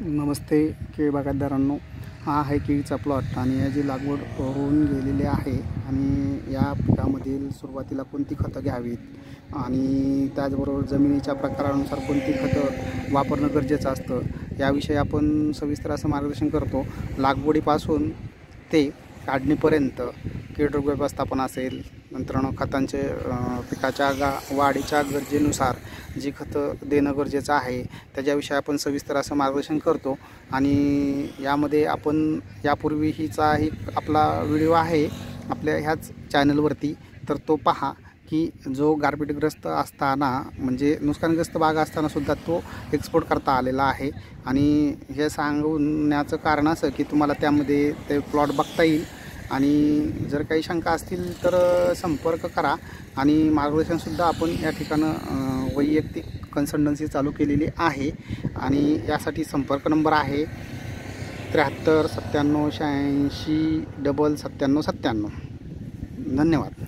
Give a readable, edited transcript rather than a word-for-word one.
नमस्ते केळी बागायतदारांनो, हा आहे केळीचा प्लॉट आणि याची लागवड होऊन गेलेली आहे। आणि या पिकामधील सुरुवातीला कोणती खतं घ्यावीत आणि त्याचबरोबर जमिनीच्या प्रकारानुसार कोणती खतं वापरणं गरजेचं असतं याविषयी आपण सविस्तर असं मार्गदर्शन करतो। लागवडीपासून ते काढणीपर्यंत कीड रोग व्यवस्थापन असेल, नंतर खतांचे पिकाच्या वाढीच्या गरजेनुसार जी खतं देणं गरजेचं आहे त्याच्याविषयी आपण सविस्तर असं मार्गदर्शन करतो। आणि यामध्ये आपण यापूर्वीचा आपला व्हिडिओ आहे आपल्या ह्याच चॅनलवरती, तर तो पहा की जो गारपीटग्रस्त असताना म्हणजे नुकसानग्रस्त बाग असताना सुद्धा तो एक्सपोर्ट करता आलेला आहे। आणि हे सांगण्याचं कारण असं की तुम्हाला त्यामध्ये ते प्लॉट बघता येईल आणि जर काही शंका असतील तर संपर्क करा। आणि मार्गदर्शनसुद्धा आपण या ठिकाणं वैयक्तिक कन्सल्टन्सी चालू केलेली आहे आणि यासाठी संपर्क नंबर आहे 73 97 86 97 97। धन्यवाद।